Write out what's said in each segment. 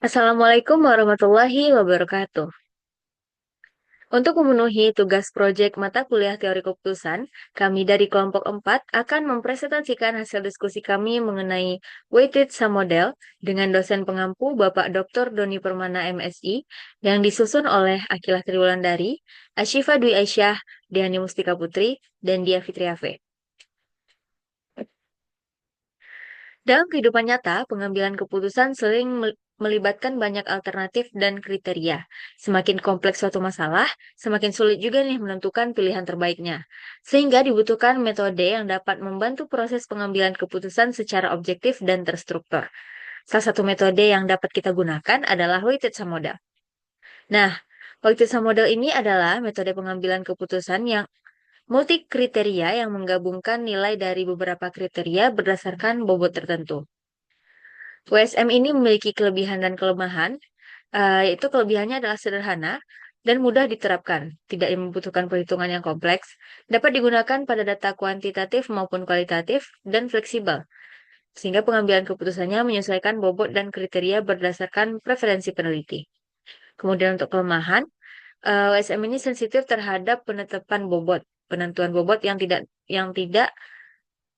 Assalamualaikum warahmatullahi wabarakatuh. Untuk memenuhi tugas proyek mata kuliah teori keputusan, kami dari kelompok 4 akan mempresentasikan hasil diskusi kami mengenai weighted sum model dengan dosen pengampu Bapak Dr. Doni Permana MSI yang disusun oleh Akilah Triwulandari, Asyifa Dwi Aisyah, Diani Mustika Putri, dan Dia Fitriafe. Dalam kehidupan nyata, pengambilan keputusan sering melibatkan banyak alternatif dan kriteria. Semakin kompleks suatu masalah, semakin sulit juga nih menentukan pilihan terbaiknya. Sehingga dibutuhkan metode yang dapat membantu proses pengambilan keputusan secara objektif dan terstruktur. Salah satu metode yang dapat kita gunakan adalah weighted sum model. Nah, weighted sum model ini adalah metode pengambilan keputusan yang multi kriteria yang menggabungkan nilai dari beberapa kriteria berdasarkan bobot tertentu. WSM ini memiliki kelebihan dan kelemahan, yaitu kelebihannya adalah sederhana dan mudah diterapkan, tidak membutuhkan perhitungan yang kompleks, dapat digunakan pada data kuantitatif maupun kualitatif, dan fleksibel, sehingga pengambilan keputusannya menyesuaikan bobot dan kriteria berdasarkan preferensi peneliti. Kemudian untuk kelemahan, WSM ini sensitif terhadap penetapan bobot, penentuan bobot yang tidak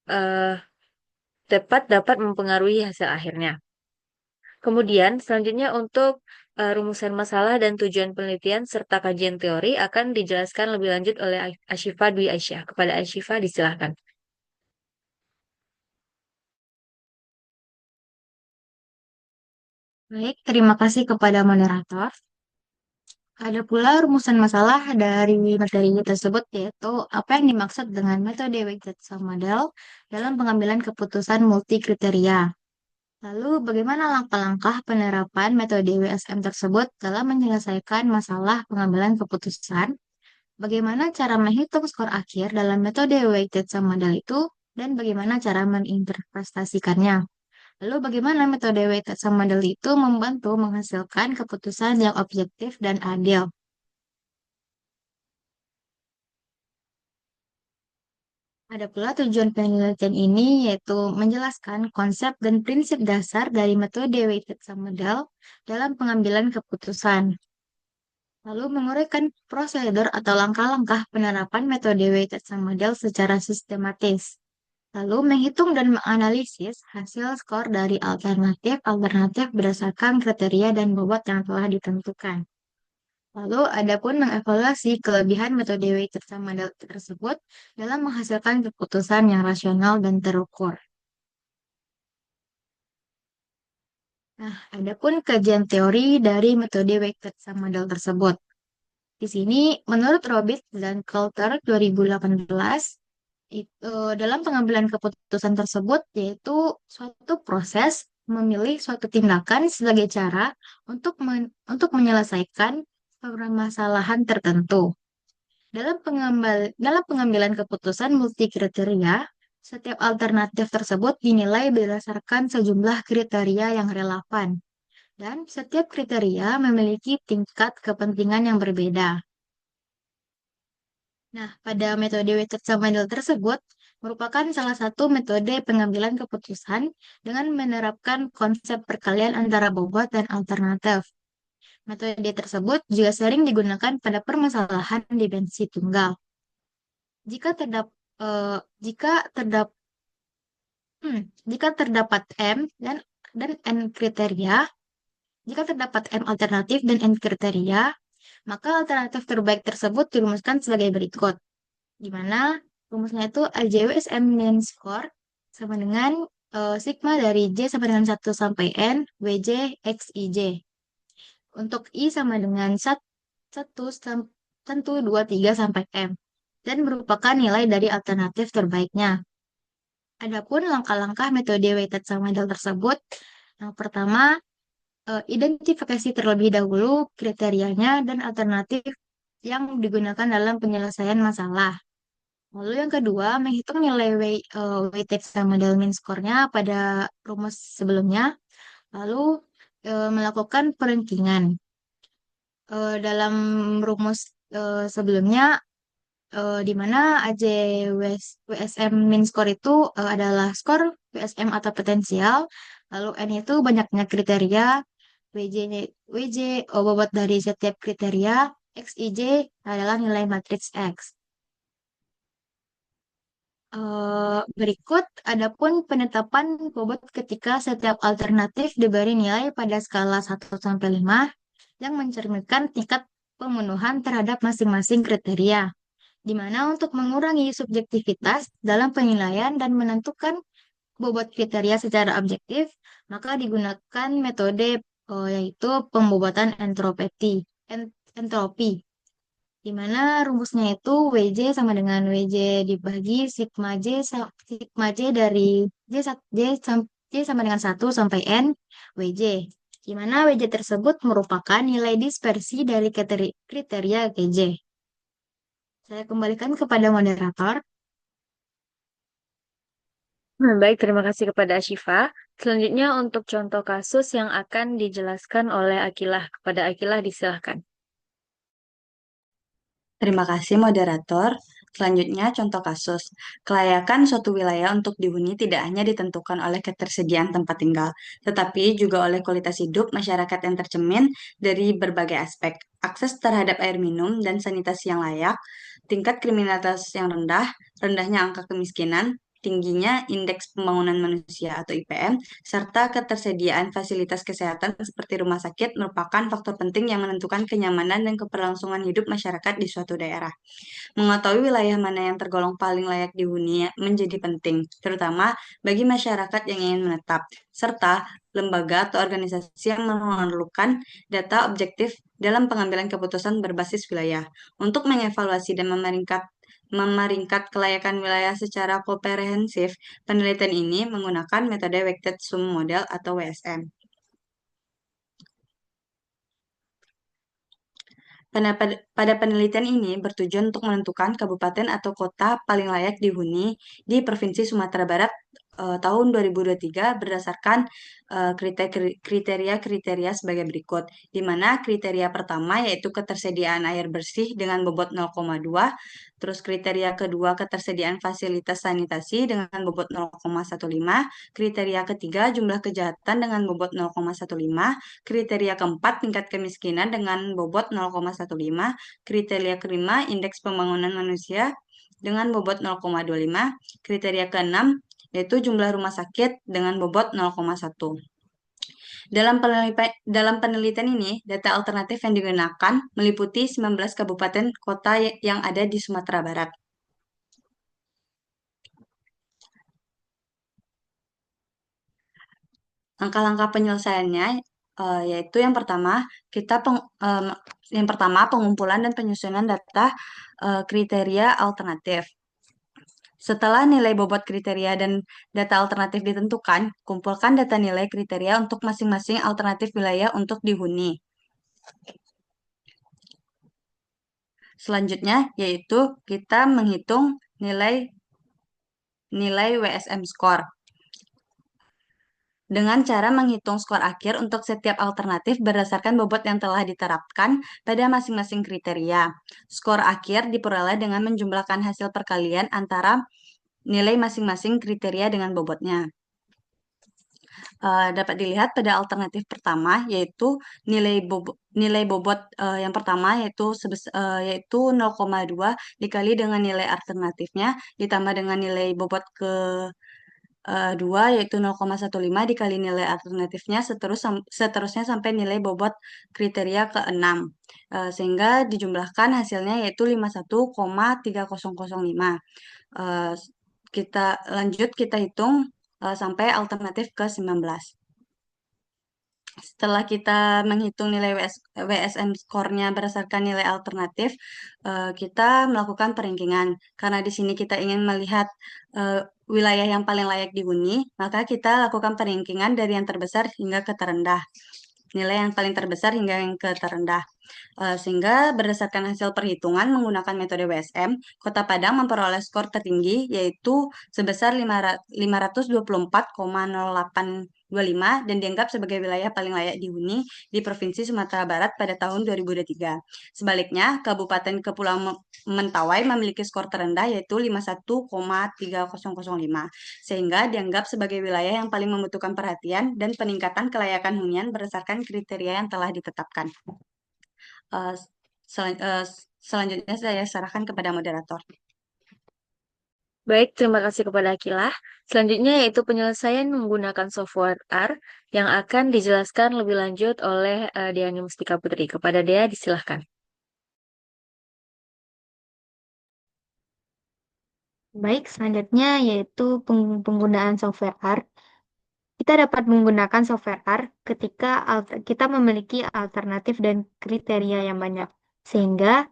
eh, tepat dapat mempengaruhi hasil akhirnya. Kemudian, selanjutnya untuk rumusan masalah dan tujuan penelitian serta kajian teori akan dijelaskan lebih lanjut oleh Asyifa Dwi Aisyah. Kepada Asyifa, disilahkan. Baik, terima kasih kepada moderator. Ada pula rumusan masalah dari materi tersebut, yaitu apa yang dimaksud dengan metode weighted sum model dalam pengambilan keputusan multi kriteria. Lalu, bagaimana langkah-langkah penerapan metode WSM tersebut dalam menyelesaikan masalah pengambilan keputusan? Bagaimana cara menghitung skor akhir dalam metode weighted sum model itu? Dan bagaimana cara menginterpretasikannya? Lalu bagaimana metode weighted sum model itu membantu menghasilkan keputusan yang objektif dan adil? Ada pula tujuan penelitian ini yaitu menjelaskan konsep dan prinsip dasar dari metode weighted sum model dalam pengambilan keputusan. Lalu menguraikan prosedur atau langkah-langkah penerapan metode weighted sum model secara sistematis. Lalu menghitung dan menganalisis hasil skor dari alternatif-alternatif berdasarkan kriteria dan bobot yang telah ditentukan. Lalu ada pun mengevaluasi kelebihan metode weighted sum model tersebut dalam menghasilkan keputusan yang rasional dan terukur. Nah, ada pun kajian teori dari metode weighted sum model tersebut. Di sini, menurut Robit dan Coulter 2018, itu dalam pengambilan keputusan tersebut yaitu suatu proses memilih suatu tindakan sebagai cara untuk menyelesaikan permasalahan tertentu. Dalam pengambilan keputusan multi kriteria, setiap alternatif tersebut dinilai berdasarkan sejumlah kriteria yang relevan, dan setiap kriteria memiliki tingkat kepentingan yang berbeda. Nah, pada metode weighted sum model tersebut merupakan salah satu metode pengambilan keputusan dengan menerapkan konsep perkalian antara bobot dan alternatif. Metode tersebut juga sering digunakan pada permasalahan dimensi tunggal. Jika terdap, eh, jika terdap, hmm, jika terdapat M dan N kriteria, jika terdapat M alternatif dan N kriteria, maka alternatif terbaik tersebut dirumuskan sebagai berikut, di mana rumusnya itu AJWSM mean score sama dengan sigma dari J sama dengan 1 sampai N, WJ, XIJ. Untuk I sama dengan 1 tentu 2, 3 sampai M, dan merupakan nilai dari alternatif terbaiknya. Adapun langkah-langkah metode weighted sum model tersebut, yang pertama, identifikasi terlebih dahulu kriterianya dan alternatif yang digunakan dalam penyelesaian masalah. Lalu yang kedua, menghitung nilai weighted sum model mean score-nya pada rumus sebelumnya. Lalu melakukan perankingan. Dalam rumus sebelumnya, di mana WSM mean score itu adalah skor WSM atau potensial. Lalu N itu banyaknya kriteria. WJ bobot dari setiap kriteria, XIJ adalah nilai matriks X. Berikut adapun penetapan bobot ketika setiap alternatif diberi nilai pada skala 1 sampai 5 yang mencerminkan tingkat pemenuhan terhadap masing-masing kriteria, di mana untuk mengurangi subjektivitas dalam penilaian dan menentukan bobot kriteria secara objektif, maka digunakan metode yaitu pembobotan entropi, di mana rumusnya itu WJ sama dengan WJ dibagi sigma J dari J sama dengan 1 sampai N WJ, di mana WJ tersebut merupakan nilai dispersi dari kriteria GJ. Saya kembalikan kepada moderator. Baik, terima kasih kepada Ashifa. Selanjutnya untuk contoh kasus yang akan dijelaskan oleh Akilah. Kepada Akilah disilahkan. Terima kasih moderator. Selanjutnya contoh kasus. Kelayakan suatu wilayah untuk dihuni tidak hanya ditentukan oleh ketersediaan tempat tinggal, tetapi juga oleh kualitas hidup masyarakat yang tercermin dari berbagai aspek. Akses terhadap air minum dan sanitasi yang layak, tingkat kriminalitas yang rendah, rendahnya angka kemiskinan, tingginya indeks pembangunan manusia atau IPM, serta ketersediaan fasilitas kesehatan seperti rumah sakit merupakan faktor penting yang menentukan kenyamanan dan keberlangsungan hidup masyarakat di suatu daerah. Mengetahui wilayah mana yang tergolong paling layak dihuni menjadi penting, terutama bagi masyarakat yang ingin menetap, serta lembaga atau organisasi yang memerlukan data objektif dalam pengambilan keputusan berbasis wilayah. Untuk mengevaluasi dan memeringkat kelayakan wilayah secara komprehensif, penelitian ini menggunakan metode Weighted Sum Model atau WSM. Pada penelitian ini bertujuan untuk menentukan kabupaten atau kota paling layak dihuni di Provinsi Sumatera Barat tahun 2023 berdasarkan kriteria-kriteria sebagai berikut, di mana kriteria pertama yaitu ketersediaan air bersih dengan bobot 0,2, terus kriteria kedua ketersediaan fasilitas sanitasi dengan bobot 0,15, kriteria ketiga jumlah kejahatan dengan bobot 0,15, kriteria keempat tingkat kemiskinan dengan bobot 0,15, kriteria kelima indeks pembangunan manusia dengan bobot 0,25, kriteria keenam yaitu jumlah rumah sakit dengan bobot 0,1. Dalam penelitian ini, data alternatif yang digunakan meliputi 19 kabupaten kota yang ada di Sumatera Barat. Langkah-langkah penyelesaiannya yaitu yang pertama pengumpulan dan penyusunan data kriteria alternatif. Setelah nilai bobot kriteria dan data alternatif ditentukan, kumpulkan data nilai kriteria untuk masing-masing alternatif wilayah untuk dihuni. Selanjutnya yaitu kita menghitung nilai WSM score. Dengan cara menghitung skor akhir untuk setiap alternatif berdasarkan bobot yang telah diterapkan pada masing-masing kriteria. Skor akhir diperoleh dengan menjumlahkan hasil perkalian antara nilai masing-masing kriteria dengan bobotnya. Dapat dilihat pada alternatif pertama yaitu nilai bobot yang pertama yaitu 0,2 dikali dengan nilai alternatifnya ditambah dengan nilai bobot ke 2 yaitu 0,15 dikali nilai alternatifnya seterusnya sampai nilai bobot kriteria ke-6 sehingga dijumlahkan hasilnya yaitu 51,3005. Kita hitung sampai alternatif ke-19. Setelah kita menghitung nilai WSM skornya berdasarkan nilai alternatif, kita melakukan perankingan. Karena di sini kita ingin melihat wilayah yang paling layak dihuni, maka kita lakukan perankingan dari yang terbesar hingga ke terendah. Nilai yang paling terbesar hingga yang ke terendah. Sehingga berdasarkan hasil perhitungan menggunakan metode WSM, Kota Padang memperoleh skor tertinggi yaitu sebesar 524,08 25 dan dianggap sebagai wilayah paling layak dihuni di Provinsi Sumatera Barat pada tahun 2023. Sebaliknya, Kabupaten Kepulauan Mentawai memiliki skor terendah yaitu 51,3005 sehingga dianggap sebagai wilayah yang paling membutuhkan perhatian dan peningkatan kelayakan hunian berdasarkan kriteria yang telah ditetapkan. Eh, Selanjutnya saya serahkan kepada moderator. Baik, terima kasih kepada Akilah. Selanjutnya yaitu penyelesaian menggunakan software R yang akan dijelaskan lebih lanjut oleh Diani Mustika Putri. Kepada Dea, disilahkan. Baik, selanjutnya yaitu penggunaan software R. Kita dapat menggunakan software R ketika kita memiliki alternatif dan kriteria yang banyak. Sehingga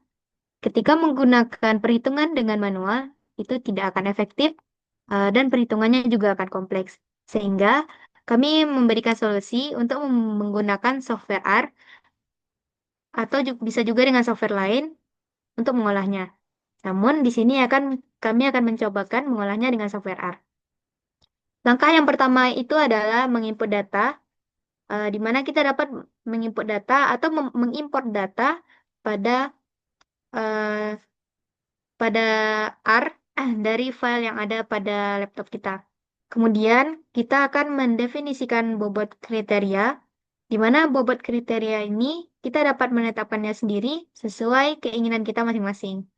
ketika menggunakan perhitungan dengan manual, itu tidak akan efektif dan perhitungannya juga akan kompleks. Sehingga kami memberikan solusi untuk menggunakan software R atau bisa juga dengan software lain untuk mengolahnya. Namun di sini kami akan mencobakan mengolahnya dengan software R. Langkah yang pertama itu adalah menginput data, di mana kita dapat menginput data atau mengimport data pada eh, pada R dari file yang ada pada laptop kita. Kemudian kita akan mendefinisikan bobot kriteria, di mana bobot kriteria ini kita dapat menetapkannya sendiri sesuai keinginan kita masing-masing.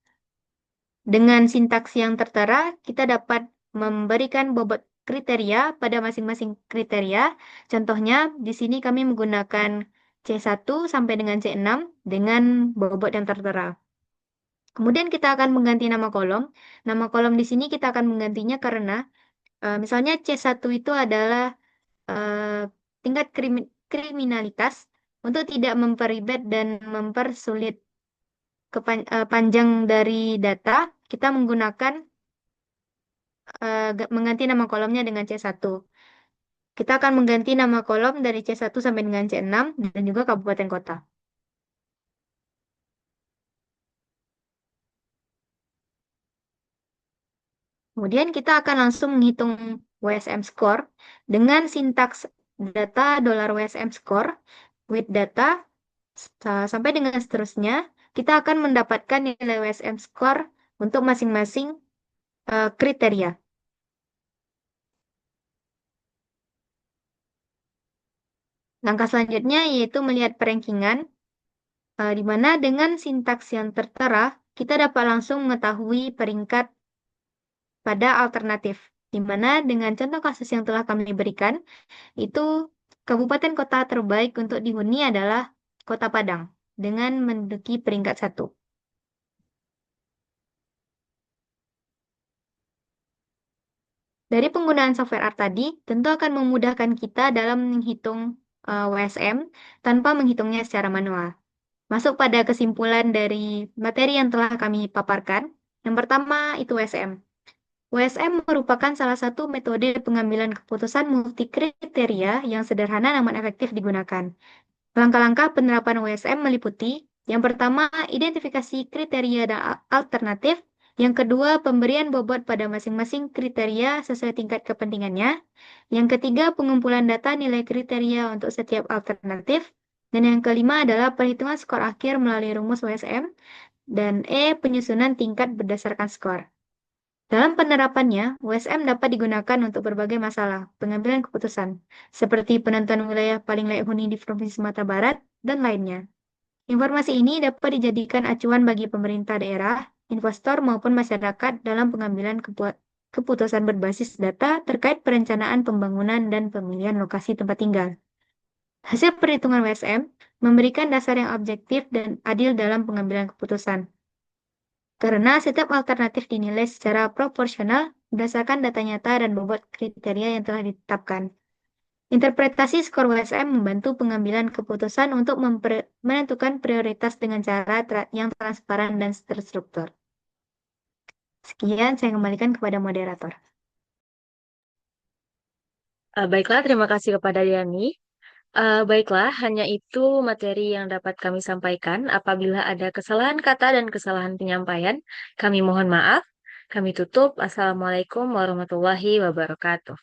Dengan sintaks yang tertera, kita dapat memberikan bobot kriteria pada masing-masing kriteria. Contohnya, di sini kami menggunakan C1 sampai dengan C6 dengan bobot yang tertera. Kemudian kita akan mengganti nama kolom. Nama kolom di sini kita akan menggantinya karena misalnya C1 itu adalah tingkat kriminalitas untuk tidak memperibet dan mempersulit panjang dari data, kita mengganti nama kolomnya dengan C1. Kita akan mengganti nama kolom dari C1 sampai dengan C6 dan juga kabupaten kota. Kemudian kita akan langsung menghitung WSM score dengan sintaks data $WSM score with data sampai dengan seterusnya. Kita akan mendapatkan nilai WSM score untuk masing-masing kriteria. Langkah selanjutnya yaitu melihat perankingan, di mana dengan sintaks yang tertera, kita dapat langsung mengetahui peringkat pada alternatif, di mana dengan contoh kasus yang telah kami berikan, itu kabupaten kota terbaik untuk dihuni adalah Kota Padang, dengan menduduki peringkat 1. Dari penggunaan software R tadi, tentu akan memudahkan kita dalam menghitung WSM tanpa menghitungnya secara manual. Masuk pada kesimpulan dari materi yang telah kami paparkan. Yang pertama itu WSM. WSM merupakan salah satu metode pengambilan keputusan multikriteria yang sederhana namun efektif digunakan. Langkah-langkah penerapan WSM meliputi yang pertama, identifikasi kriteria dan alternatif. Yang kedua, pemberian bobot pada masing-masing kriteria sesuai tingkat kepentingannya. Yang ketiga, pengumpulan data nilai kriteria untuk setiap alternatif. Dan yang kelima adalah perhitungan skor akhir melalui rumus WSM. Dan penyusunan tingkat berdasarkan skor. Dalam penerapannya, WSM dapat digunakan untuk berbagai masalah pengambilan keputusan, seperti penentuan wilayah paling layak huni di Provinsi Sumatera Barat, dan lainnya. Informasi ini dapat dijadikan acuan bagi pemerintah daerah, investor, maupun masyarakat dalam pengambilan keputusan berbasis data terkait perencanaan pembangunan dan pemilihan lokasi tempat tinggal. Hasil perhitungan WSM memberikan dasar yang objektif dan adil dalam pengambilan keputusan. Karena setiap alternatif dinilai secara proporsional berdasarkan data nyata dan bobot kriteria yang telah ditetapkan. Interpretasi skor WSM membantu pengambilan keputusan untuk menentukan prioritas dengan cara yang transparan dan terstruktur. Sekian, saya kembalikan kepada moderator. Baiklah, terima kasih kepada Diani. Baiklah, hanya itu materi yang dapat kami sampaikan. Apabila ada kesalahan kata dan kesalahan penyampaian, kami mohon maaf. Kami tutup. Assalamualaikum warahmatullahi wabarakatuh.